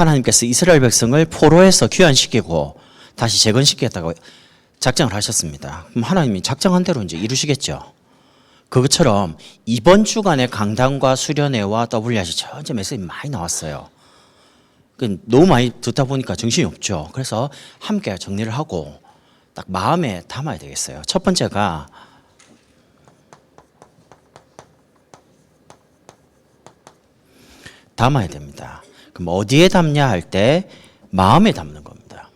하나님께서 이스라엘 백성을 포로에서 귀환시키고 다시 재건시키겠다고 작정을 하셨습니다. 그럼 하나님이 작정한 대로 이제 이루시겠죠. 그것처럼 이번 주간의 강단과 수련회와 WRC 전체 메시지 많이 나왔어요. 너무 많이 듣다 보니까 정신이 없죠. 그래서 함께 정리를 하고 딱 마음에 담아야 되겠어요. 첫 번째가 담아야 됩니다. 그럼 어디에 담냐 할 때 마음에 담는 겁니다.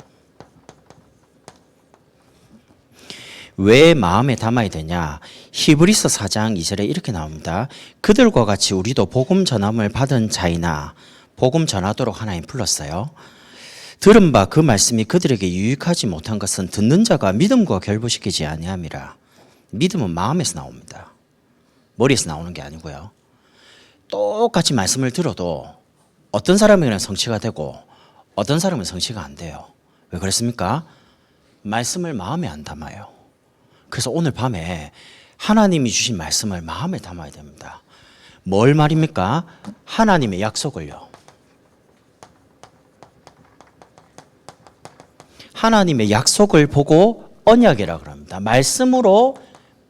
왜 마음에 담아야 되냐? 히브리서 4장 2절에 이렇게 나옵니다. 그들과 같이 우리도 복음 전함을 받은 자이나 복음 전하도록 하나님 불렀어요. 들은 바 그 말씀이 그들에게 유익하지 못한 것은 듣는 자가 믿음과 결부시키지 아니함이라. 믿음은 마음에서 나옵니다. 머리에서 나오는 게 아니고요. 똑같이 말씀을 들어도 어떤 사람에게는 성취가 되고 어떤 사람은 성취가 안 돼요. 왜 그렇습니까? 말씀을 마음에 안 담아요. 그래서 오늘 밤에 하나님이 주신 말씀을 마음에 담아야 됩니다. 뭘 말입니까? 하나님의 약속을요. 하나님의 약속을 보고 언약이라고 합니다. 말씀으로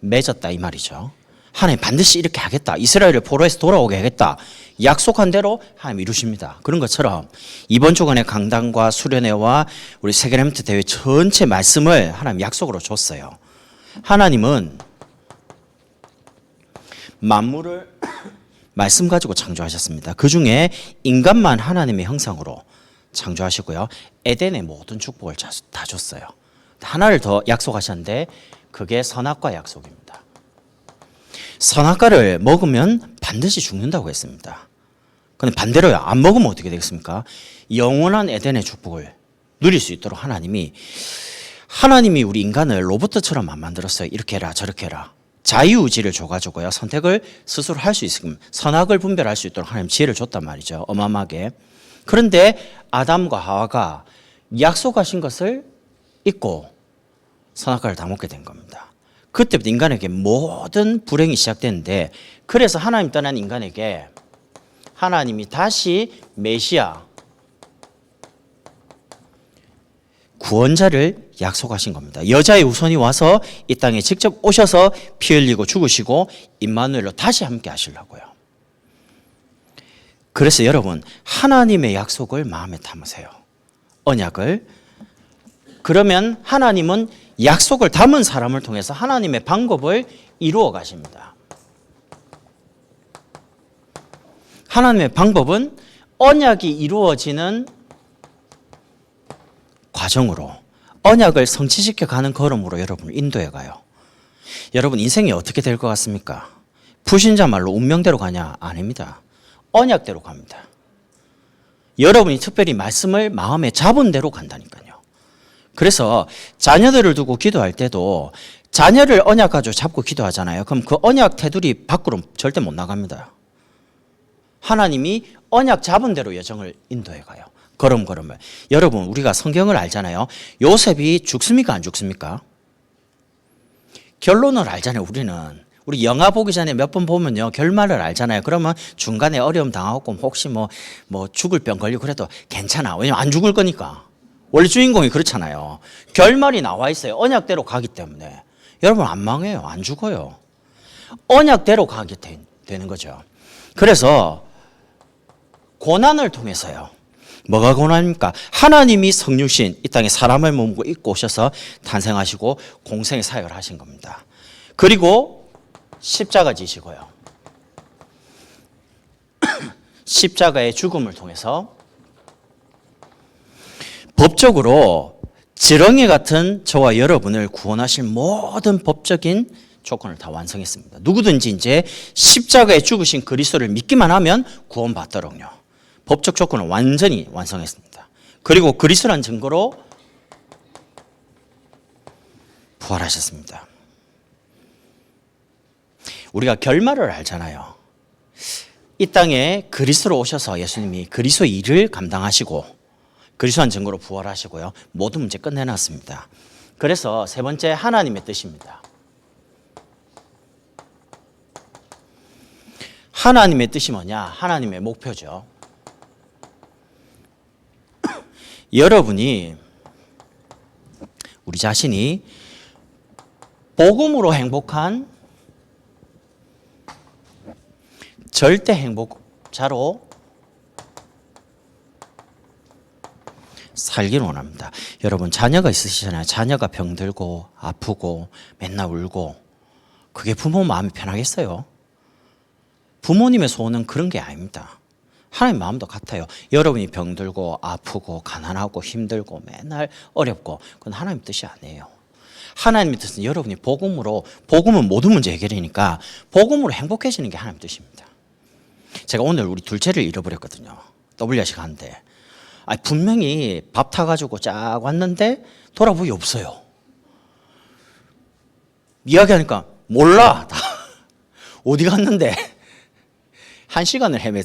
맺었다 이 말이죠. 하나님 반드시 이렇게 하겠다. 이스라엘을 포로에서 돌아오게 하겠다. 약속한 대로 하나님 이루십니다. 그런 것처럼 이번 주간의 강단과 수련회와 우리 세계렘트 대회 전체 말씀을 하나님 약속으로 줬어요. 하나님은 만물을 말씀 가지고 창조하셨습니다. 그 중에 인간만 하나님의 형상으로 창조하시고요. 에덴의 모든 축복을 다 줬어요. 하나를 더 약속하셨는데 그게 선악과 약속입니다. 선악과를 먹으면 반드시 죽는다고 했습니다. 그런데 반대로요. 안 먹으면 어떻게 되겠습니까? 영원한 에덴의 축복을 누릴 수 있도록 하나님이 우리 인간을 로봇처럼 안 만들었어요. 이렇게 해라 저렇게 해라. 자유의지를 줘가지고요. 선택을 스스로 할 수 있으면 선악을 분별할 수 있도록 하나님 지혜를 줬단 말이죠. 어마어마하게. 그런데 아담과 하와가 약속하신 것을 잊고 선악과를 다 먹게 된 겁니다. 그때부터 인간에게 모든 불행이 시작됐는데 그래서 하나님 떠난 인간에게 하나님이 다시 메시아 구원자를 약속하신 겁니다. 여자의 후손이 와서 이 땅에 직접 오셔서 피 흘리고 죽으시고 임마누엘로 다시 함께 하시려고요. 그래서 여러분 하나님의 약속을 마음에 담으세요. 언약을. 그러면 하나님은 약속을 담은 사람을 통해서 하나님의 방법을 이루어 가십니다. 하나님의 방법은 언약이 이루어지는 과정으로 언약을 성취시켜 가는 걸음으로 여러분을 인도해 가요. 여러분 인생이 어떻게 될 것 같습니까? 불신자 말로 운명대로 가냐? 아닙니다. 언약대로 갑니다. 여러분이 특별히 말씀을 마음에 잡은 대로 간다니까요. 그래서 자녀들을 두고 기도할 때도 자녀를 언약 가지고 잡고 기도하잖아요. 그럼 그 언약 테두리 밖으로 절대 못 나갑니다. 하나님이 언약 잡은 대로 여정을 인도해 가요. 걸음걸음을. 여러분 우리가 성경을 알잖아요. 요셉이 죽습니까 안 죽습니까? 결론을 알잖아요. 우리 영화 보기 전에 몇 번 보면요 결말을 알잖아요. 그러면 중간에 어려움 당하고 혹시 뭐 죽을 병 걸리고 그래도 괜찮아. 왜냐면 안 죽을 거니까. 원래 주인공이 그렇잖아요. 결말이 나와 있어요. 언약대로 가기 때문에. 여러분 안 망해요. 안 죽어요. 언약대로 가게 되는 거죠. 그래서 고난을 통해서요. 뭐가 고난입니까? 하나님이 성육신 이 땅에 사람을 몸으로 입고 오셔서 탄생하시고 공생의 사역을 하신 겁니다. 그리고 십자가 지시고요. 십자가의 죽음을 통해서 법적으로 지렁이 같은 저와 여러분을 구원하실 모든 법적인 조건을 다 완성했습니다. 누구든지 이제 십자가에 죽으신 그리스도를 믿기만 하면 구원받도록요. 법적 조건을 완전히 완성했습니다. 그리고 그리스도란 증거로 부활하셨습니다. 우리가 결말을 알잖아요. 이 땅에 그리스도로 오셔서 예수님이 그리스도의 일을 감당하시고 그리스도란 증거로 부활하시고요. 모든 문제 끝내놨습니다. 그래서 세 번째 하나님의 뜻입니다. 하나님의 뜻이 뭐냐? 하나님의 목표죠. 여러분이 우리 자신이 복음으로 행복한 절대 행복자로 살기를 원합니다. 여러분 자녀가 있으시잖아요. 자녀가 병들고 아프고 맨날 울고 그게 부모 마음이 편하겠어요? 부모님의 소원은 그런 게 아닙니다. 하나님 마음도 같아요. 여러분이 병들고 아프고 가난하고 힘들고 맨날 어렵고 그건 하나님 뜻이 아니에요. 하나님의 뜻은 여러분이 복음은 모든 문제 해결이니까 복음으로 행복해지는 게 하나님 뜻입니다. 제가 오늘 우리 둘째를 잃어버렸거든요. WRC 가는데 분명히 밥 타가지고 쫙 왔는데 돌아보기 없어요. 이야기하니까 몰라. 어디 갔는데 1시간을 헤매.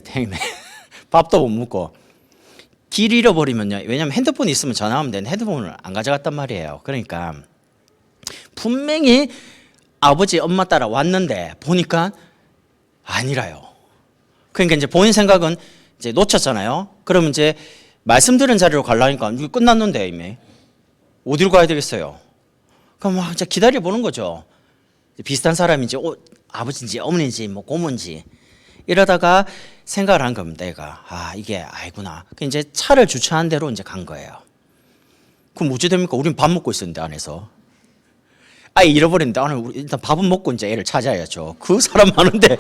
밥도 못 먹고. 길 잃어버리면요. 왜냐하면 핸드폰이 있으면 전화하면 되는데 핸드폰을 안 가져갔단 말이에요. 그러니까 분명히 아버지 엄마 따라 왔는데 보니까 아니라요. 그러니까 이제 본인 생각은 이제 놓쳤잖아요. 그러면 이제 말씀 들은 자리로 가려니까 이게 끝났는데 이미 어디로 가야 되겠어요? 그럼 막 이제 기다려 보는 거죠. 비슷한 사람인지 아버지인지 어머니인지 뭐 고모인지 이러다가 생각을 한 겁니다. 내가 이게 아니구나. 이제 차를 주차한 대로 이제 간 거예요. 그럼 어찌 됩니까? 우린 밥 먹고 있었는데 안에서 잃어버렸는데 일단 밥은 먹고 이제 애를 찾아야죠. 그 사람 많은데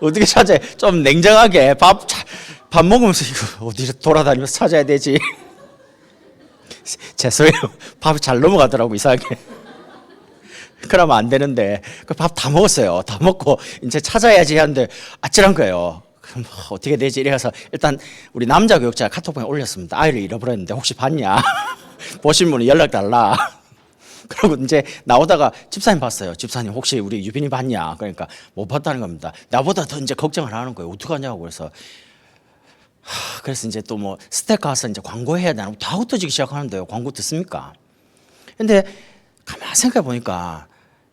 어떻게 찾아야? 좀 냉정하게 밥 먹으면서 이거 어디서 돌아다니면서 찾아야 되지. 죄송해요. 밥이 잘 넘어가더라고 이상하게. 그러면 안 되는데 그 밥 다 먹었어요. 다 먹고 이제 찾아야지 하는데 아찔한 거예요. 그럼 어떻게 되지? 이래서 일단 우리 남자 교육자 카톡방에 올렸습니다. 아이를 잃어버렸는데 혹시 봤냐? 보신 분은 연락 달라. 그리고 이제 나오다가 집사님 봤어요. 집사님 혹시 우리 유빈이 봤냐? 그러니까 못 봤다는 겁니다. 나보다 더 이제 걱정을 하는 거예요. 어떡하냐고. 그래서 이제 또 뭐 스택 가서 이제 광고해야 되나 다 흩어지기 시작하는데요. 광고 듣습니까? 근데 가만 생각해 보니까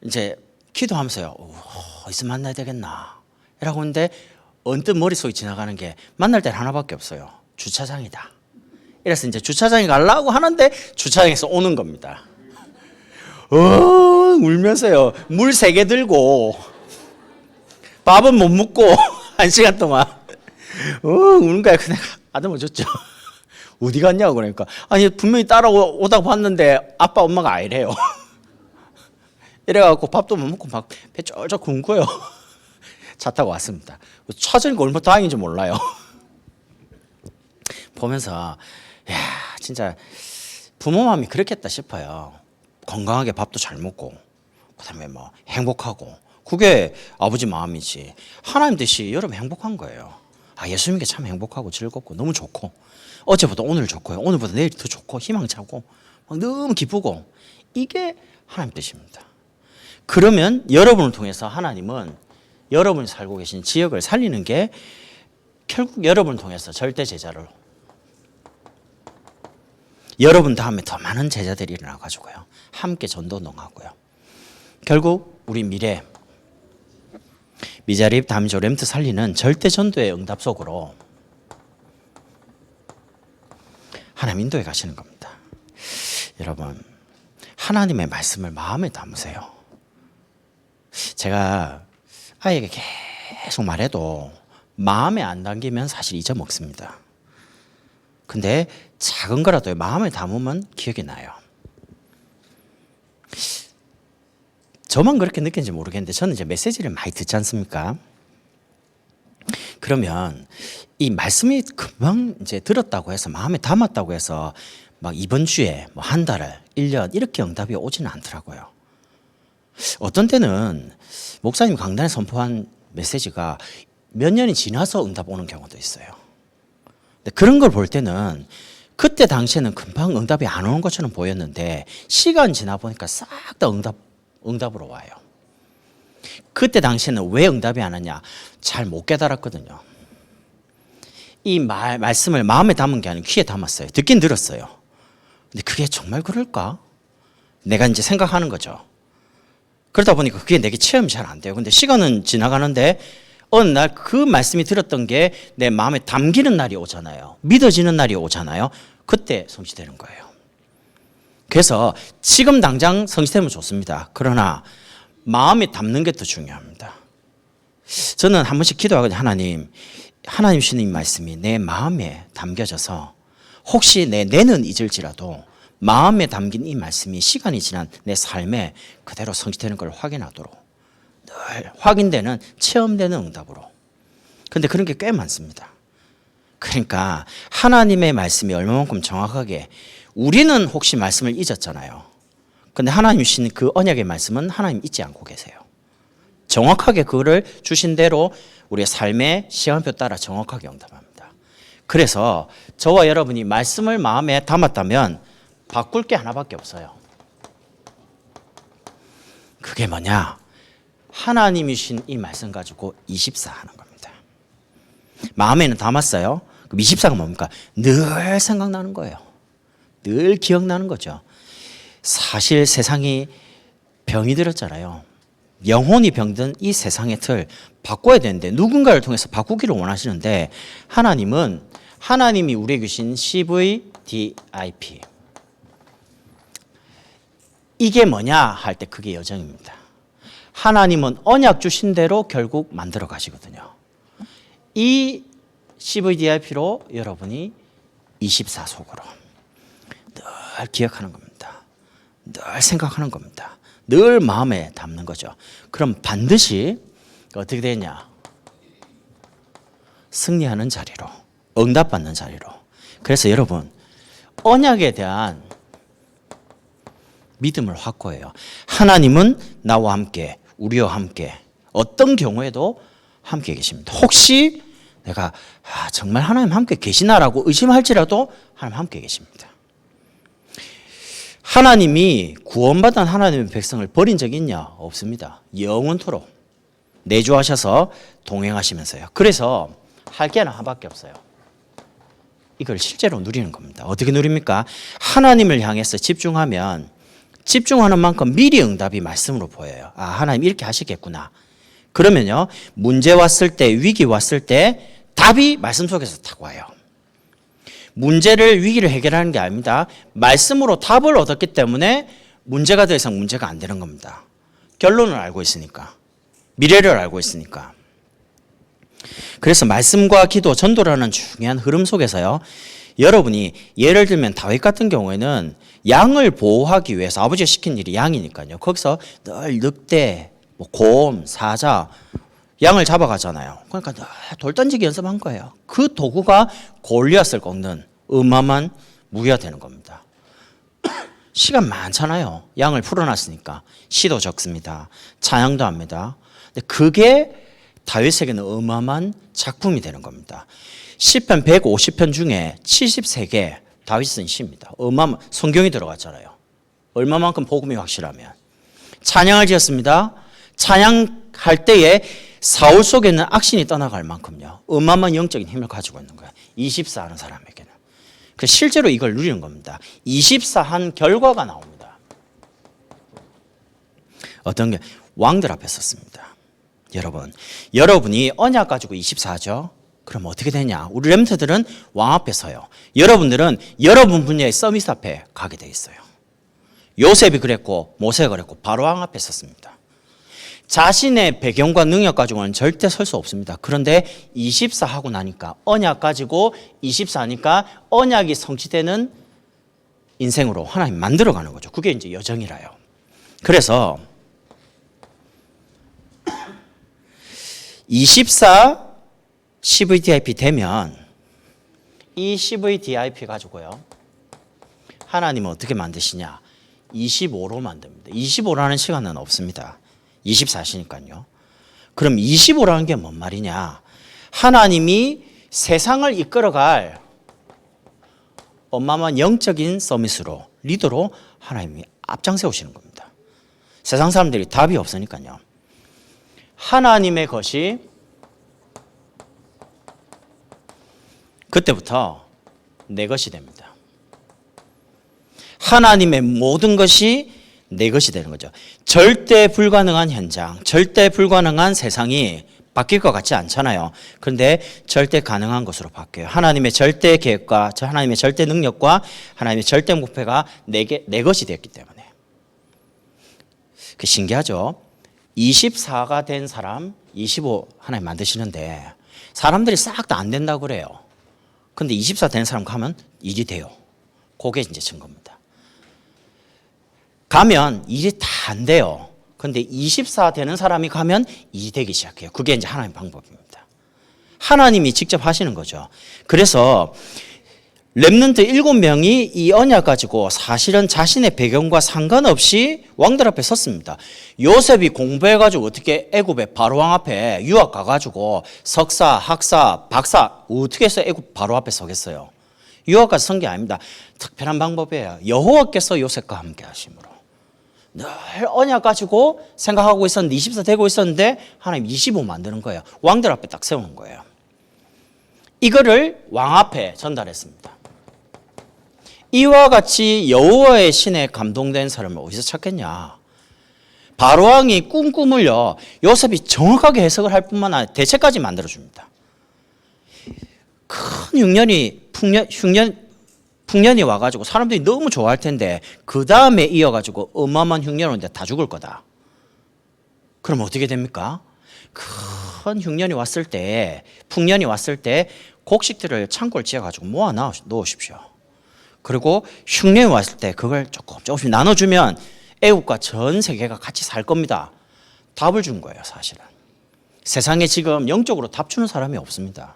이제 기도하면서요. 어디서 만나야 되겠나? 이라고 하는데 언뜻 머릿속에 지나가는 게 만날 때는 하나밖에 없어요. 주차장이다. 이래서 이제 주차장에 가려고 하는데 주차장에서 오는 겁니다. 울면서요. 물 3개 들고 밥은 못 먹고 1시간 동안 우는 거야. 그냥 아담을 줬죠. 어디 갔냐고 그러니까 분명히 따라오다가 봤는데 아빠 엄마가 아니래요. 이래갖고 밥도 못 먹고 막 배 쫄쫄 굶고요. 차 타고 왔습니다. 차전이가 얼마나 다행인지 몰라요. 보면서 진짜 부모 마음이 그렇겠다 싶어요. 건강하게 밥도 잘 먹고 그다음에 뭐 행복하고 그게 아버지 마음이지. 하나님 뜻이 여러분 행복한 거예요. 예수 믿는 게 참 행복하고 즐겁고 너무 좋고 어제보다 오늘 좋고요. 오늘보다 내일 더 좋고 희망차고 막 너무 기쁘고 이게 하나님 뜻입니다. 그러면 여러분을 통해서 하나님은 여러분이 살고 계신 지역을 살리는 게 결국 여러분을 통해서 절대 제자로 여러분 다음에 더 많은 제자들이 일어나가지고요. 함께 전도농하고요. 결국 우리 미자립, 담조, 렘트 살리는 절대 전도의 응답 속으로 하나님 인도해 가시는 겁니다. 여러분 하나님의 말씀을 마음에 담으세요. 제가 아이에게 계속 말해도 마음에 안 담기면 사실 잊어먹습니다. 근데 작은 거라도 마음에 담으면 기억이 나요. 저만 그렇게 느끼는지 모르겠는데 저는 이제 메시지를 많이 듣지 않습니까? 그러면 이 말씀이 금방 이제 들었다고 해서 마음에 담았다고 해서 막 이번 주에 뭐 한 달을 1년 이렇게 응답이 오지는 않더라고요. 어떤 때는 목사님 강단에 선포한 메시지가 몇 년이 지나서 응답 오는 경우도 있어요. 근데 그런 걸 볼 때는 그때 당시에는 금방 응답이 안 오는 것처럼 보였는데 시간 지나 보니까 싹 다 응답으로 와요. 그때 당시에는 왜 응답이 안 왔냐? 잘 못 깨달았거든요. 이 말씀을 마음에 담은 게 아니고 귀에 담았어요. 듣긴 들었어요. 근데 그게 정말 그럴까? 내가 이제 생각하는 거죠. 그러다 보니까 그게 내게 체험이 잘 안 돼요. 근데 시간은 지나가는데 어느 날 그 말씀이 들었던 게 내 마음에 담기는 날이 오잖아요. 믿어지는 날이 오잖아요. 그때 성취되는 거예요. 그래서 지금 당장 성취되면 좋습니다. 그러나 마음에 담는 게 더 중요합니다. 저는 한 번씩 기도하거든요. 하나님 주시는 이 말씀이 내 마음에 담겨져서 혹시 내 뇌는 잊을지라도 마음에 담긴 이 말씀이 시간이 지난 내 삶에 그대로 성취되는 걸 확인하도록 늘 확인되는 체험되는 응답으로. 그런데 그런 게 꽤 많습니다. 그러니까 하나님의 말씀이 얼마만큼 정확하게 우리는 혹시 말씀을 잊었잖아요. 그런데 하나님 주신 그 언약의 말씀은 하나님 잊지 않고 계세요. 정확하게 그거를 주신 대로 우리의 삶의 시간표 따라 정확하게 응답합니다. 그래서 저와 여러분이 말씀을 마음에 담았다면 바꿀 게 하나밖에 없어요. 그게 뭐냐? 하나님이 주신 이 말씀 가지고 24 하는 겁니다. 마음에는 담았어요. 그럼 24가 뭡니까? 늘 생각나는 거예요. 늘 기억나는 거죠. 사실 세상이 병이 들었잖아요. 영혼이 병든 이 세상의 틀 바꿔야 되는데 누군가를 통해서 바꾸기를 원하시는데 하나님이 우리에게 주신 CVDIP 이게 뭐냐 할 때 그게 여정입니다. 하나님은 언약 주신 대로 결국 만들어 가시거든요. 이 CVDIP로 여러분이 24 속으로 늘 기억하는 겁니다. 늘 생각하는 겁니다. 늘 마음에 담는 거죠. 그럼 반드시 어떻게 되냐? 승리하는 자리로, 응답받는 자리로. 그래서 여러분 언약에 대한 믿음을 확고해요. 하나님은 나와 함께, 우리와 함께 어떤 경우에도 함께 계십니다. 혹시 내가 정말 하나님 함께 계시나라고 의심할지라도 하나님 함께 계십니다. 하나님이 구원받은 하나님의 백성을 버린 적이 있냐? 없습니다. 영원토록 내주하셔서 동행하시면서요. 그래서 할 게 하나밖에 없어요. 이걸 실제로 누리는 겁니다. 어떻게 누립니까? 하나님을 향해서 집중하면 집중하는 만큼 미리 응답이 말씀으로 보여요. 아, 하나님 이렇게 하시겠구나. 그러면요, 문제 왔을 때, 위기 왔을 때 답이 말씀 속에서 딱 와요. 문제를, 위기를 해결하는 게 아닙니다. 말씀으로 답을 얻었기 때문에 문제가 더 이상 문제가 안 되는 겁니다. 결론을 알고 있으니까. 미래를 알고 있으니까. 그래서 말씀과 기도, 전도라는 중요한 흐름 속에서요. 여러분이 예를 들면 다윗 같은 경우에는 양을 보호하기 위해서 아버지가 시킨 일이 양이니까요. 거기서 늘 늑대, 곰, 사자, 양을 잡아가잖아요. 그러니까 늘 돌 던지기 연습한 거예요. 그 도구가 골리앗을 꺾는 어마어마한 무기가 되는 겁니다. 시간 많잖아요. 양을 풀어놨으니까. 시도 적습니다. 찬양도 합니다. 근데 그게 다윗에게는 어마어마한 작품이 되는 겁니다. 시편 150편 중에 73개 다윗은 시입니다. 성경이 들어갔잖아요. 얼마만큼 복음이 확실하면. 찬양을 지었습니다. 찬양할 때에 사울 속에는 악신이 떠나갈 만큼요. 어마어마한 영적인 힘을 가지고 있는 거예요. 24 하는 사람에게는. 그래서 실제로 이걸 누리는 겁니다. 24 한 결과가 나옵니다. 어떤 게 왕들 앞에 섰습니다. 여러분이 언약 가지고 24죠. 그럼 어떻게 되냐? 우리 렘트들은 왕 앞에 서요. 여러분들은 여러분 분야의 서밋 앞에 가게 돼 있어요. 요셉이 그랬고 모세가 그랬고 바로 왕 앞에 섰습니다. 자신의 배경과 능력 가지고는 절대 설 수 없습니다. 그런데 24 하고 나니까 언약 가지고 24 하니까 언약이 성취되는 인생으로 하나님 만들어가는 거죠. 그게 이제 여정이라요. 그래서 24 CVDIP 되면 이 CVDIP 가지고요. 하나님은 어떻게 만드시냐? 25로 만듭니다. 25라는 시간은 없습니다. 24시니까요. 그럼 25라는 게 뭔 말이냐? 하나님이 세상을 이끌어갈 어마어마한 영적인 서밋으로, 리더로 하나님이 앞장세우시는 겁니다. 세상 사람들이 답이 없으니까요. 하나님의 것이 그때부터 내 것이 됩니다. 하나님의 모든 것이 내 것이 되는 거죠. 절대 불가능한 현장, 절대 불가능한 세상이 바뀔 것 같지 않잖아요. 그런데 절대 가능한 것으로 바뀌어요. 하나님의 절대 계획과 하나님의 절대 능력과 하나님의 절대 목표가 내 것이 됐기 때문에. 신기하죠? 24가 된 사람 25 하나님 만드시는데 사람들이 싹 다 안 된다고 그래요. 근데 24 된 사람 가면 일이 돼요. 그게 이제 증거입니다. 가면 일이 다 안 돼요. 근데 24 되는 사람이 가면 일이 되기 시작해요. 그게 이제 하나님의 방법입니다. 하나님이 직접 하시는 거죠. 그래서 렘넌트 7명이 이 언약 가지고 사실은 자신의 배경과 상관없이 왕들 앞에 섰습니다. 요셉이 공부해가지고 어떻게 애굽의 바로왕 앞에 유학 가가지고 석사, 학사, 박사 어떻게 해서 애굽 바로 앞에 서겠어요? 유학 가서 선 게 아닙니다. 특별한 방법이에요. 여호와께서 요셉과 함께 하심으로. 늘 언약 가지고 생각하고 있었는데 24 되고 있었는데 하나님 25 만드는 거예요. 왕들 앞에 딱 세우는 거예요. 이거를 왕 앞에 전달했습니다. 이와 같이 여호와의 신에 감동된 사람을 어디서 찾겠냐? 바로왕이 꿈꾸물요 요셉이 정확하게 해석을 할 뿐만 아니라 대책까지 만들어줍니다. 큰 풍년이 와가지고 사람들이 너무 좋아할 텐데 그 다음에 이어가지고 어마어마한 흉년 오는데 다 죽을 거다. 그럼 어떻게 됩니까? 큰 흉년이 왔을 때, 풍년이 왔을 때 곡식들을 창고를 지어가지고 모아 놓으십시오. 그리고 흉년이 왔을 때 그걸 조금씩 나눠주면 애국과 전 세계가 같이 살 겁니다. 답을 준 거예요, 사실은. 세상에 지금 영적으로 답 주는 사람이 없습니다.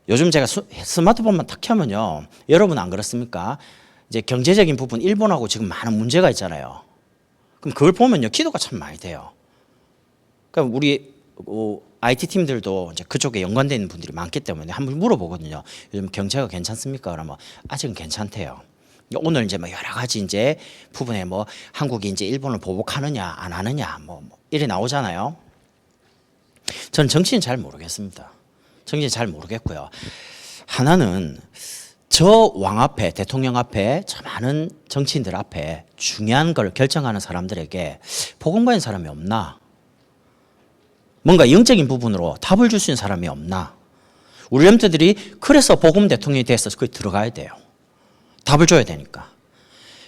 요즘 제가 스마트폰만 탁 켜면요, 여러분 안 그렇습니까? 이제 경제적인 부분 일본하고 지금 많은 문제가 있잖아요. 그럼 그걸 보면요, 기도가 참 많이 돼요. 그럼 우리 IT 팀들도 이제 그쪽에 연관되어 있는 분들이 많기 때문에 한번 물어보거든요. 요즘 경제가 괜찮습니까? 그러면 아직은 괜찮대요. 오늘 이제 뭐 여러 가지 이제 부분에 뭐 한국이 이제 일본을 보복하느냐 안 하느냐 뭐 이래 나오잖아요. 저는 정치는 잘 모르겠습니다. 정치는 잘 모르겠고요. 하나는 저 왕 앞에, 대통령 앞에, 저 많은 정치인들 앞에 중요한 걸 결정하는 사람들에게 복음 받은 사람이 없나? 뭔가 영적인 부분으로 답을 줄 수 있는 사람이 없나? 우리 렘트들이 그래서 복음 대통령이 돼서 거기 들어가야 돼요. 답을 줘야 되니까.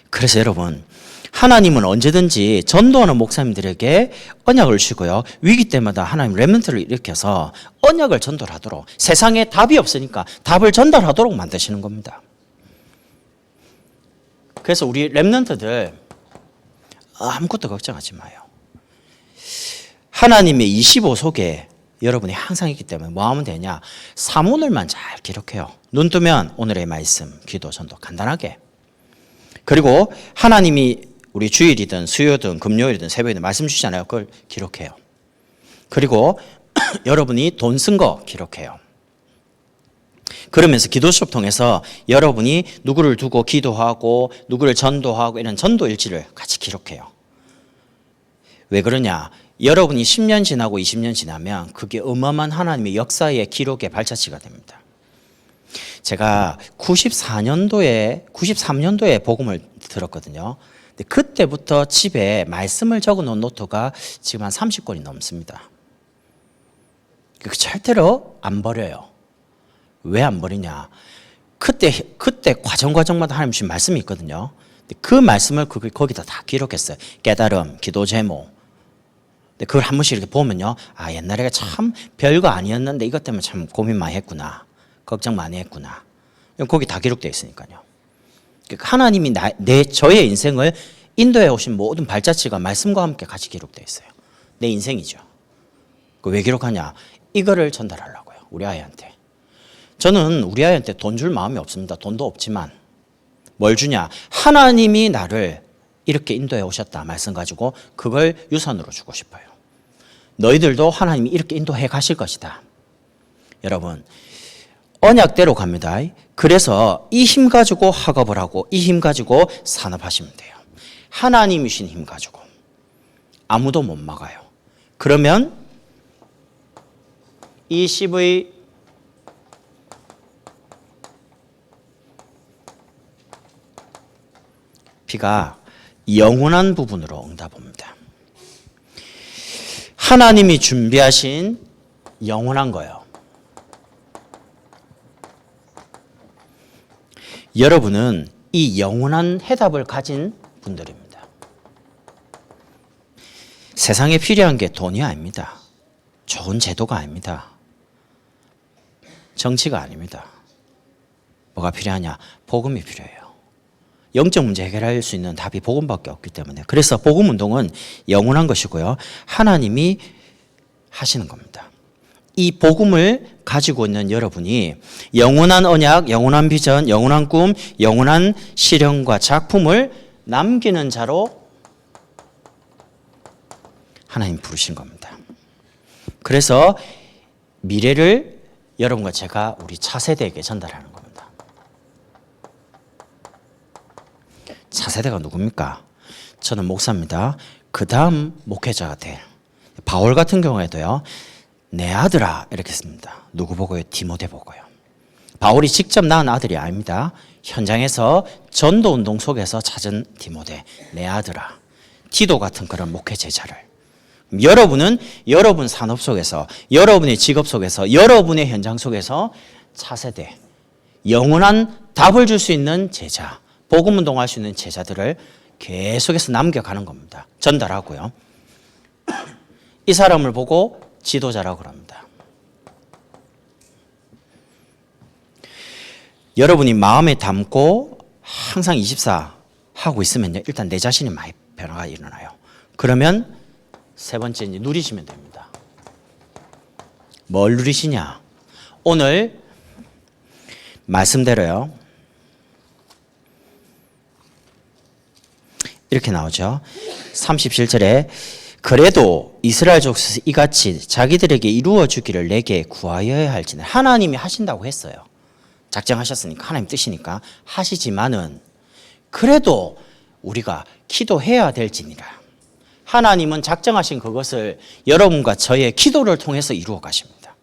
그래서 여러분, 하나님은 언제든지 전도하는 목사님들에게 언약을 주시고요. 위기 때마다 하나님 렘넌트를 일으켜서 언약을 전달하도록, 세상에 답이 없으니까 답을 전달하도록 만드시는 겁니다. 그래서 우리 렘넌트들 아무것도 걱정하지 마요. 하나님의 25 속에 여러분이 항상 있기 때문에 뭐 하면 되냐? 사문을만 잘 기록해요. 눈 뜨면 오늘의 말씀, 기도, 전도 간단하게. 그리고 하나님이 우리 주일이든 수요일이든 금요일이든 새벽이든 말씀 주시잖아요. 그걸 기록해요. 그리고 여러분이 돈 쓴 거 기록해요. 그러면서 기도 수업 통해서 여러분이 누구를 두고 기도하고 누구를 전도하고 이런 전도 일지를 같이 기록해요. 왜 그러냐? 여러분이 10년 지나고 20년 지나면 그게 어마어마한 하나님의 역사의 기록의 발자취가 됩니다. 제가 93년도에 복음을 들었거든요. 근데 그때부터 집에 말씀을 적어 놓은 노트가 지금 한 30권이 넘습니다. 절대로 안 버려요. 왜 안 버리냐? 그때 과정마다 하나님 주신 말씀이 있거든요. 그 말씀을 거기다 다 기록했어요. 깨달음, 기도 제목. 근데 그걸 한 번씩 이렇게 보면요, 아, 옛날에 참 별거 아니었는데 이것 때문에 참 고민 많이 했구나, 걱정 많이 했구나. 거기 다 기록되어 있으니까요. 하나님이 저의 인생을 인도해 오신 모든 발자취가 말씀과 함께 같이 기록되어 있어요. 내 인생이죠. 왜 기록하냐? 이거를 전달하려고요, 우리 아이한테. 저는 우리 아이한테 돈 줄 마음이 없습니다. 돈도 없지만 뭘 주냐? 하나님이 나를 이렇게 인도해 오셨다 말씀 가지고 그걸 유산으로 주고 싶어요. 너희들도 하나님이 이렇게 인도해 가실 것이다. 여러분, 언약대로 갑니다. 그래서 이 힘 가지고 학업을 하고 이 힘 가지고 산업하시면 돼요. 하나님이 주신 힘 가지고 아무도 못 막아요. 그러면 이 CV B가 영원한 부분으로 응답합니다. 하나님이 준비하신 영원한 거예요. 여러분은 이 영원한 해답을 가진 분들입니다. 세상에 필요한 게 돈이 아닙니다. 좋은 제도가 아닙니다. 정치가 아닙니다. 뭐가 필요하냐? 복음이 필요해요. 영적 문제 해결할 수 있는 답이 복음밖에 없기 때문에. 그래서 복음 운동은 영원한 것이고요. 하나님이 하시는 겁니다. 이 복음을 가지고 있는 여러분이 영원한 언약, 영원한 비전, 영원한 꿈, 영원한 실현과 작품을 남기는 자로 하나님 부르신 겁니다. 그래서 미래를 여러분과 제가 우리 차세대에게 전달하는 겁니다. 차세대가 누굽니까? 저는 목사입니다. 그 다음 목회자가 돼. 바울 같은 경우에도요. 내 아들아 이렇게 씁니다. 누구 보고요? 디모데 보고요. 바울이 직접 낳은 아들이 아닙니다. 현장에서 전도운동 속에서 찾은 디모데, 내 아들아. 디도 같은 그런 목회 제자를. 여러분은 여러분 산업 속에서, 여러분의 직업 속에서, 여러분의 현장 속에서 차세대, 영원한 답을 줄 수 있는 제자, 복음 운동할 수 있는 제자들을 계속해서 남겨가는 겁니다. 전달하고요. 이 사람을 보고 지도자라고 합니다. 여러분이 마음에 담고 항상 24 하고 있으면요. 일단 내 자신이 많이 변화가 일어나요. 그러면 세 번째 이제 누리시면 됩니다. 뭘 누리시냐? 오늘 말씀대로요. 이렇게 나오죠. 37절에 그래도 이스라엘 족속에서 이같이 자기들에게 이루어 주기를 내게 구하여야 할지는 하나님이 하신다고 했어요. 작정하셨으니까 하나님 뜻이니까 하시지만은 그래도 우리가 기도해야 될지니라. 하나님은 작정하신 그것을 여러분과 저의 기도를 통해서 이루어 가십니다.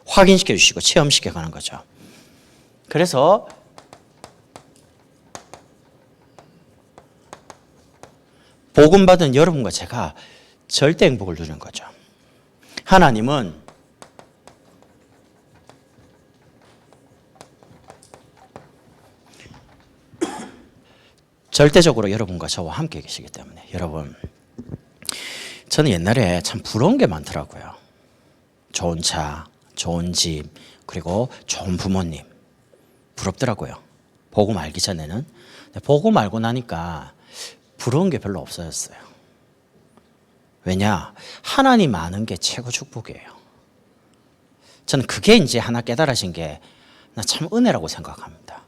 확인시켜 주시고 체험시켜 가는 거죠. 그래서 복음 받은 여러분과 제가 절대 행복을 누리는 거죠. 하나님은 절대적으로 여러분과 저와 함께 계시기 때문에 여러분, 저는 옛날에 참 부러운 게 많더라고요. 좋은 차, 좋은 집, 그리고 좋은 부모님. 부럽더라고요. 복음 알기 전에는. 복음 알고 나니까 부러운 게 별로 없어졌어요. 왜냐? 하나님 아는 게 최고 축복이에요. 저는 그게 이제 하나 깨달아진 게 나 참 은혜라고 생각합니다.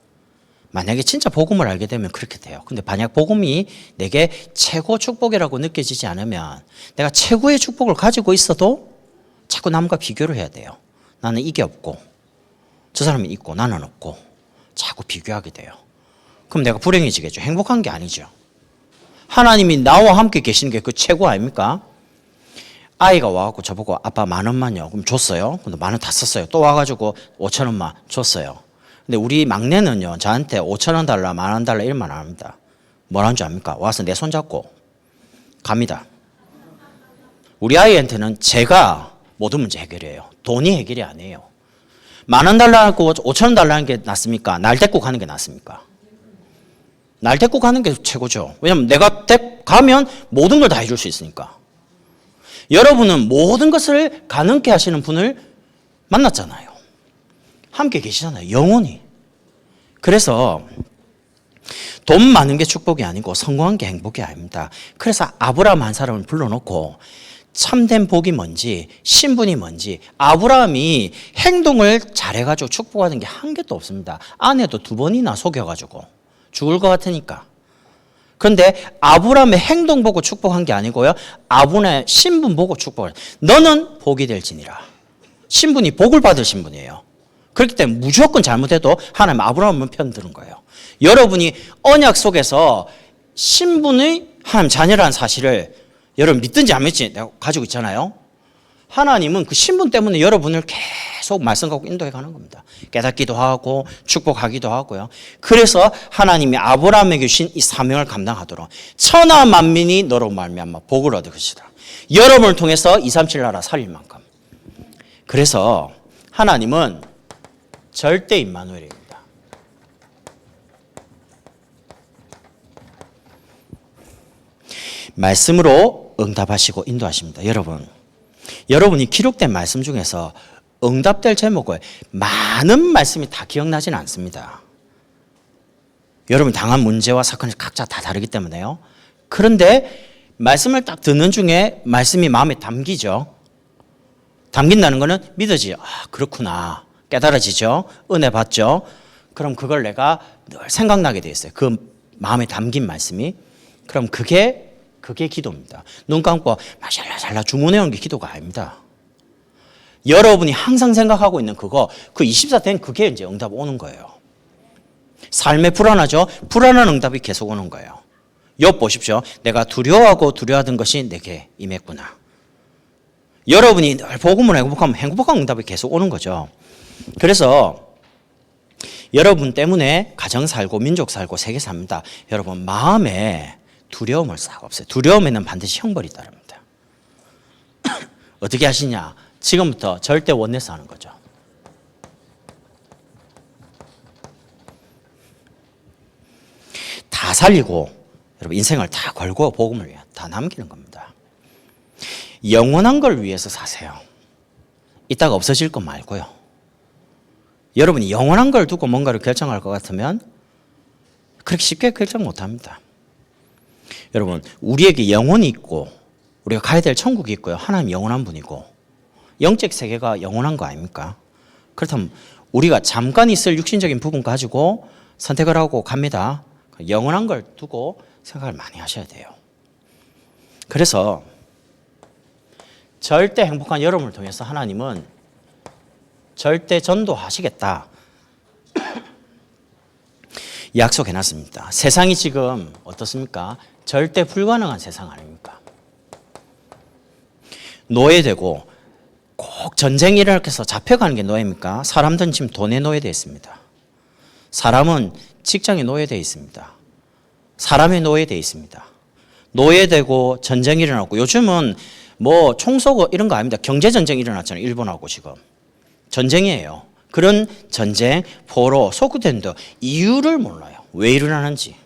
만약에 진짜 복음을 알게 되면 그렇게 돼요. 근데 만약 복음이 내게 최고 축복이라고 느껴지지 않으면 내가 최고의 축복을 가지고 있어도 자꾸 남과 비교를 해야 돼요. 나는 이게 없고 저 사람이 있고 나는 없고 자꾸 비교하게 돼요. 그럼 내가 불행해지겠죠. 행복한 게 아니죠. 하나님이 나와 함께 계시는 게 그 최고 아닙니까? 아이가 와갖고 저보고 아빠 10,000원만요. 그럼 줬어요. 근데 10,000원 다 썼어요. 또 와가지고 5,000원만 줬어요. 근데 우리 막내는요, 저한테 5,000원 달라, 10,000원 달라 이런 말 안 합니다. 뭐라는 줄 압니까? 와서 내 손 잡고 갑니다. 우리 아이한테는 제가 모든 문제 해결해요. 돈이 해결이 아니에요. 10,000원 달라고 5,000원 달라는 게 낫습니까? 날 데리고 가는 게 낫습니까? 날 데리고 가는 게 최고죠. 왜냐하면 내가 가면 모든 걸 다 해줄 수 있으니까. 여러분은 모든 것을 가능케 하시는 분을 만났잖아요. 함께 계시잖아요. 영원히. 그래서 돈 많은 게 축복이 아니고 성공한 게 행복이 아닙니다. 그래서 아브라함 한 사람을 불러놓고 참된 복이 뭔지, 신분이 뭔지, 아브라함이 행동을 잘해가지고 축복받은 게 한 개도 없습니다. 아내도 2번이나 속여가지고 죽을 것 같으니까. 그런데 아브라함의 행동 보고 축복한 게 아니고요. 아브라함의 신분 보고 축복을. 너는 복이 될지니라. 신분이 복을 받을 신분이에요. 그렇기 때문에 무조건 잘못해도 하나님 아브라함은 편드는 거예요. 여러분이 언약 속에서 신분의 하나님 자녀라는 사실을 여러분 믿든지 안 믿든지 내가 가지고 있잖아요. 하나님은 그 신분 때문에 여러분을 계속 말씀 갖고 인도해 가는 겁니다. 깨닫기도 하고 축복하기도 하고요. 그래서 하나님이 아브라함에게 주신 이 사명을 감당하도록 천하 만민이 너로 말미암아 복을 얻을 것이다. 여러분을 통해서 237 나라 살릴 만큼. 그래서 하나님은 절대 임마누엘입니다. 말씀으로 응답하시고 인도하십니다. 여러분이 기록된 말씀 중에서 응답될 제목을 많은 말씀이 다 기억나지는 않습니다. 여러분이 당한 문제와 사건이 각자 다 다르기 때문에요. 그런데 말씀을 딱 듣는 중에 말씀이 마음에 담기죠. 담긴다는 것은 믿어지죠. 아, 그렇구나. 깨달아지죠. 은혜 받죠. 그럼 그걸 내가 늘 생각나게 돼 있어요. 그 마음에 담긴 말씀이. 그럼 그게 기도입니다. 눈 감고 샬라샬라 주문해오는 게 기도가 아닙니다. 여러분이 항상 생각하고 있는 그거, 그 24대는 그게 이제 응답 오는 거예요. 삶에 불안하죠? 불안한 응답이 계속 오는 거예요. 욥 보십시오. 내가 두려워하던 것이 내게 임했구나. 여러분이 늘 복음을 행복하면 행복한 응답이 계속 오는 거죠. 그래서 여러분 때문에 가정 살고 민족 살고 세계 삽니다. 여러분 마음에 두려움을 싹 없애요. 두려움에는 반드시 형벌이 따릅니다. 어떻게 하시냐? 지금부터 절대 원내스 하는 거죠. 다 살리고 여러분 인생을 다 걸고 복음을 위해 다 남기는 겁니다. 영원한 걸 위해서 사세요. 이따가 없어질 것 말고요. 여러분이 영원한 걸 두고 뭔가를 결정할 것 같으면 그렇게 쉽게 결정 못합니다. 여러분 우리에게 영혼이 있고 우리가 가야 될 천국이 있고요. 하나님 영원한 분이고 영적 세계가 영원한 거 아닙니까? 그렇다면 우리가 잠깐 있을 육신적인 부분 가지고 선택을 하고 갑니다. 영원한 걸 두고 생각을 많이 하셔야 돼요. 그래서 절대 행복한 여러분을 통해서 하나님은 절대 전도하시겠다 약속해놨습니다. 세상이 지금 어떻습니까? 절대 불가능한 세상 아닙니까? 노예되고 꼭 전쟁이 일어나서 해서 잡혀가는 게 노예입니까? 사람들은 지금 돈에 노예되어 있습니다. 사람은 직장에 노예되어 있습니다. 사람에 노예되어 있습니다. 노예되고 전쟁이 일어나고 요즘은 뭐 총 쏘고 이런 거 아닙니다. 경제전쟁이 일어났잖아요. 일본하고 지금. 전쟁이에요. 그런 전쟁, 포로, 소구된도 이유를 몰라요. 왜 일어나는지.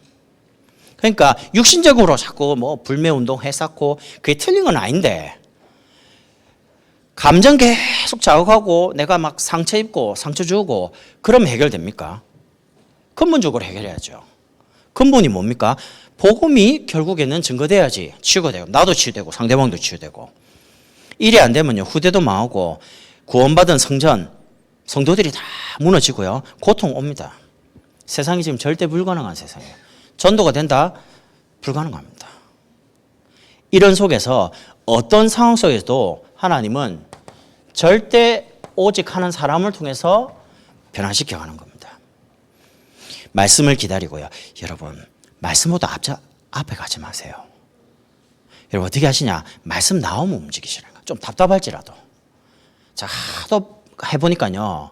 그러니까 육신적으로 자꾸 뭐 불매운동 해쌓고 그게 틀린 건 아닌데 감정 계속 자극하고 내가 막 상처 입고 상처 주고 그러면 해결됩니까? 근본적으로 해결해야죠. 근본이 뭡니까? 복음이 결국에는 증거돼야지 치유되고 나도 치유되고 상대방도 치유되고 일이 안 되면요 후대도 망하고 구원받은 성도들이 다 무너지고요 고통 옵니다. 세상이 지금 절대 불가능한 세상이에요. 전도가 된다? 불가능합니다. 이런 속에서 어떤 상황 속에서도 하나님은 절대 오직 하는 사람을 통해서 변화시켜 가는 겁니다. 말씀을 기다리고요. 여러분 말씀보다 앞에 가지 마세요. 여러분 어떻게 하시냐? 말씀 나오면 움직이시는 거예요. 좀 답답할지라도. 자, 하도 해보니까요.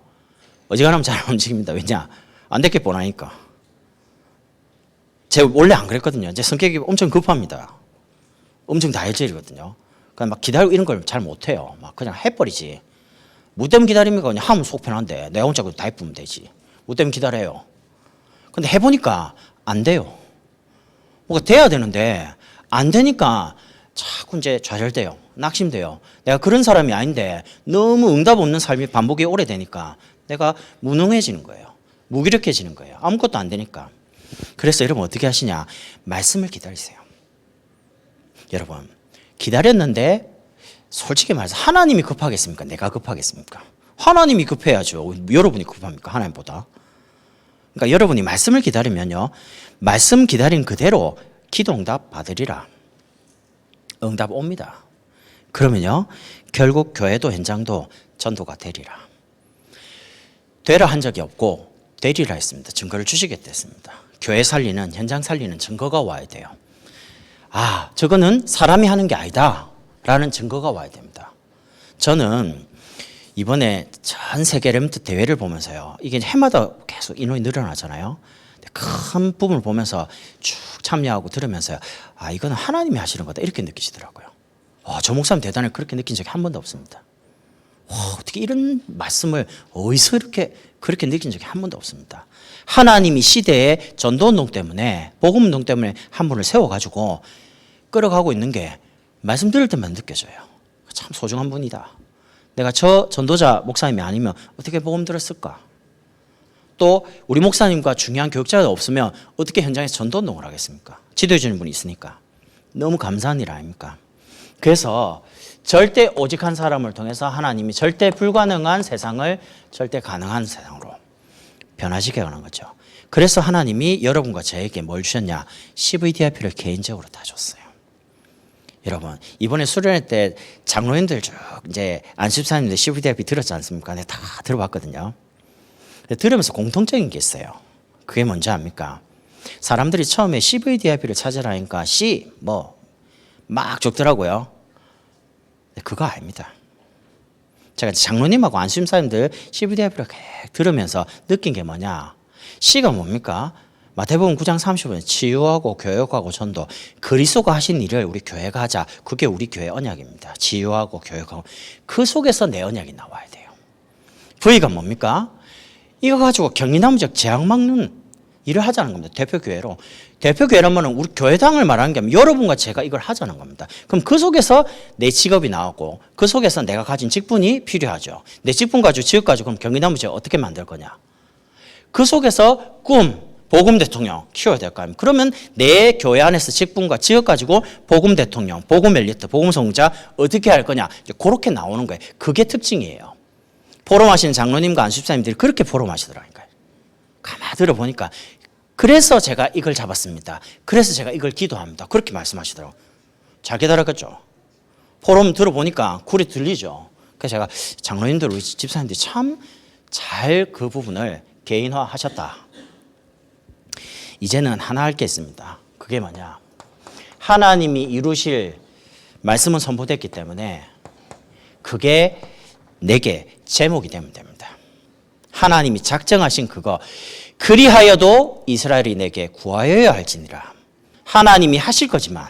어지간하면 잘 안 움직입니다. 왜냐? 안 됐게 뻔하니까. 제가 원래 안 그랬거든요. 제 성격이 엄청 급합니다. 엄청 다혈질이거든요. 그냥 막 기다리고 이런 걸 잘 못해요. 막 그냥 해버리지. 뭐 때문에 기다립니까? 그냥 하면 속 편한데 내가 혼자 다 해보면 되지. 뭐 때문에 기다려요? 근데 해보니까 안 돼요. 뭐가 돼야 되는데 안 되니까 자꾸 이제 좌절돼요. 낙심돼요. 내가 그런 사람이 아닌데 너무 응답 없는 삶이 반복이 오래되니까 내가 무능해지는 거예요. 무기력해지는 거예요. 아무것도 안 되니까. 그래서 여러분 어떻게 하시냐? 말씀을 기다리세요. 여러분 기다렸는데 솔직히 말해서 하나님이 급하겠습니까? 내가 급하겠습니까? 하나님이 급해야죠. 여러분이 급합니까? 하나님보다. 그러니까 여러분이 말씀을 기다리면요. 말씀 기다린 그대로 기도 응답 받으리라. 응답 옵니다. 그러면요. 결국 교회도 현장도 전도가 되리라. 되라 한 적이 없고 되리라 했습니다. 증거를 주시겠다 했습니다. 교회 살리는 현장 살리는 증거가 와야 돼요. 아, 저거는 사람이 하는 게 아니다 라는 증거가 와야 됩니다. 저는 이번에 전 세계 렘넌트 대회를 보면서요. 이게 해마다 계속 인원이 늘어나잖아요. 큰 부분을 보면서 쭉 참여하고 들으면서요. 아, 이거는 하나님이 하시는 거다 이렇게 느끼시더라고요. 저 목사님 대단해 그렇게 느낀 적이 한 번도 없습니다. 어떻게 이런 말씀을 어디서 이렇게 그렇게 느낀 적이 한 번도 없습니다. 하나님이 시대의 전도운동 때문에 복음운동 때문에 한 분을 세워가지고 끌어가고 있는 게 말씀 들을 때만 느껴져요. 참 소중한 분이다. 내가 저 전도자 목사님이 아니면 어떻게 복음 들었을까? 또 우리 목사님과 중요한 교육자가 없으면 어떻게 현장에서 전도운동을 하겠습니까? 지도해 주는 분이 있으니까. 너무 감사한 일 아닙니까? 그래서 절대 오직한 사람을 통해서 하나님이 절대 불가능한 세상을 절대 가능한 세상으로 변화시켜 가는 거죠. 그래서 하나님이 여러분과 저에게 뭘 주셨냐? CVDIP를 개인적으로 다 줬어요. 여러분, 이번에 수련회 때 장로님들 쭉 이제 안십사님들 CVDIP 들었지 않습니까? 내가 다 들어봤거든요. 들으면서 공통적인 게 있어요. 그게 뭔지 압니까? 사람들이 처음에 CVDIP를 찾으라니까 막 적더라고요. 그거 아닙니다. 제가 장로님하고 안심사님들 CVDIP를 들으면서 느낀 게 뭐냐? C가 뭡니까? 마태복음 9장 30분 치유하고 교육하고 전도 그리스도가 하신 일을 우리 교회가 하자. 그게 우리 교회 언약입니다. 치유하고 교육하고 그 속에서 내 언약이 나와야 돼요. V가 뭡니까? 이거 가지고 경리나무적 재앙 막는 일을 하자는 겁니다. 대표교회로. 대표교회라면 우리 교회당을 말하는 게 아니라 여러분과 제가 이걸 하자는 겁니다. 그럼 그 속에서 내 직업이 나오고 그 속에서 내가 가진 직분이 필요하죠. 내 직분 가지고 직업 가지고 그럼 경리나무적 어떻게 만들 거냐. 그 속에서 꿈, 복음 대통령 키워야 될 거 아닙니까? 그러면 내 교회 안에서 직분과 직업 가지고 복음 대통령, 복음 엘리트, 복음 성자 어떻게 할 거냐. 이제 그렇게 나오는 거예요. 그게 특징이에요. 포럼하시는 장로님과 안수집사님들이 그렇게 포럼하시더라고요. 가만 들어보니까 그래서 제가 이걸 잡았습니다. 그래서 제가 이걸 기도합니다. 그렇게 말씀하시더라고요. 잘 깨달았겠죠? 포럼 들어보니까 쿨이 들리죠? 그래서 제가 장로님들, 우리 집사님들이 참 잘 그 부분을 개인화 하셨다. 이제는 하나 할 게 있습니다. 그게 뭐냐? 하나님이 이루실 말씀은 선포됐기 때문에 그게 내게 제목이 되면 됩니다. 하나님이 작정하신 그거 그리하여도 이스라엘이 내게 구하여야 할지니라. 하나님이 하실 거지만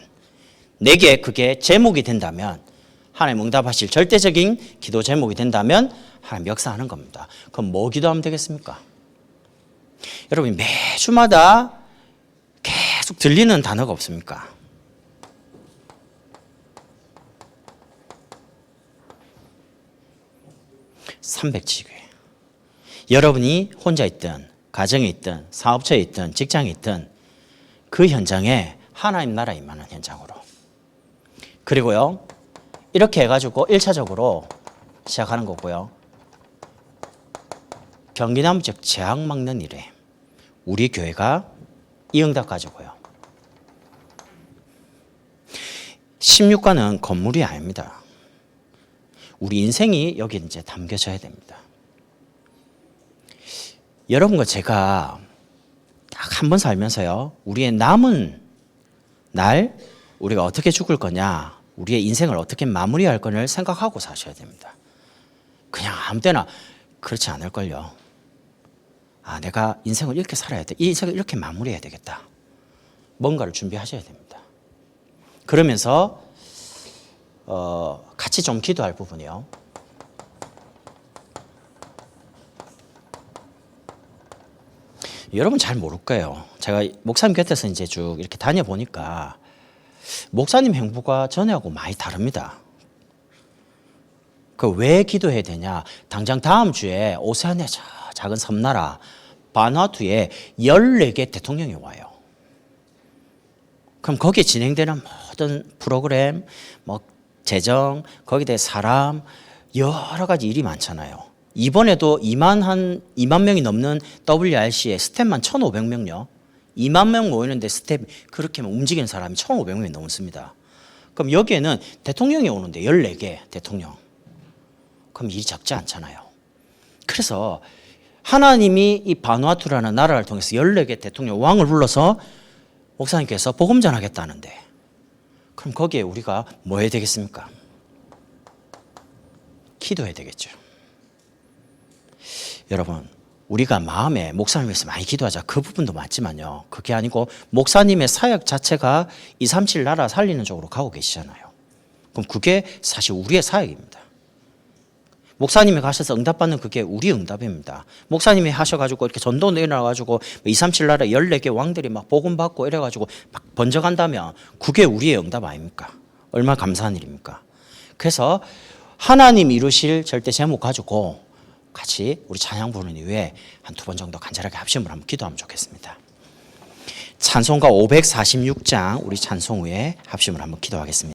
내게 그게 제목이 된다면 하나님 응답하실 절대적인 기도 제목이 된다면 하나님 역사하는 겁니다. 그럼 뭐 기도하면 되겠습니까? 여러분이 매주마다 계속 들리는 단어가 없습니까? (300지교회) 여러분이 혼자 있든 가정에 있든 사업처에 있든 직장에 있든 그 현장에 하나님 나라 임하는 현장으로 그리고요 이렇게 해가지고 1차적으로 시작하는 거고요. 경기나무적 재앙 막는 일에 우리 교회가 이 응답 가지고요. 16가는 건물이 아닙니다. 우리 인생이 여기 이제 담겨져야 됩니다. 여러분과 제가 딱 한 번 살면서요, 우리의 남은 날 우리가 어떻게 죽을 거냐, 우리의 인생을 어떻게 마무리할 거를 생각하고 사셔야 됩니다. 그냥 아무 때나 그렇지 않을걸요. 내가 인생을 이렇게 살아야 돼. 이 인생을 이렇게 마무리해야 되겠다. 뭔가를 준비하셔야 됩니다. 그러면서 같이 좀 기도할 부분이요. 여러분 잘 모를 거예요. 제가 목사님 곁에서 이제 쭉 이렇게 다녀보니까 목사님 행보가 전에하고 많이 다릅니다. 그 왜 기도해야 되냐? 당장 다음 주에 오세아니아 작은 섬나라 바누아투에 14개 대통령이 와요. 그럼 거기에 진행되는 모든 프로그램, 재정, 거기에 대해 사람, 여러 가지 일이 많잖아요. 이번에도 2만 명이 넘는 WRC에 스텝만 1,500명요. 2만 명 모이는데 스텝 그렇게 움직이는 사람이 1,500명이 넘습니다. 그럼 여기에는 대통령이 오는데 14개 대통령. 그럼 일이 적지 않잖아요. 그래서 하나님이 이 바누아투라는 나라를 통해서 14개 대통령 왕을 불러서 목사님께서 복음 전하겠다는데 그럼 거기에 우리가 뭐 해야 되겠습니까? 기도해야 되겠죠. 여러분, 우리가 마음에 목사님 위해서 많이 기도하자 그 부분도 맞지만요, 그게 아니고 목사님의 사역 자체가 237 나라 살리는 쪽으로 가고 계시잖아요. 그럼 그게 사실 우리의 사역입니다. 목사님이 가셔서 응답받는 그게 우리 응답입니다. 목사님이 하셔가지고 이렇게 전도 내려가지고 237 나라 14개 왕들이 막 복음 받고 이래가지고 막 번져간다면 그게 우리의 응답 아닙니까? 얼마나 감사한 일입니까? 그래서 하나님 이루실 절대 제목 가지고 같이 우리 찬양 부르는 이후에 한 2번 정도 간절하게 합심을 한번 기도하면 좋겠습니다. 찬송가 546장 우리 찬송 후에 합심을 한번 기도하겠습니다.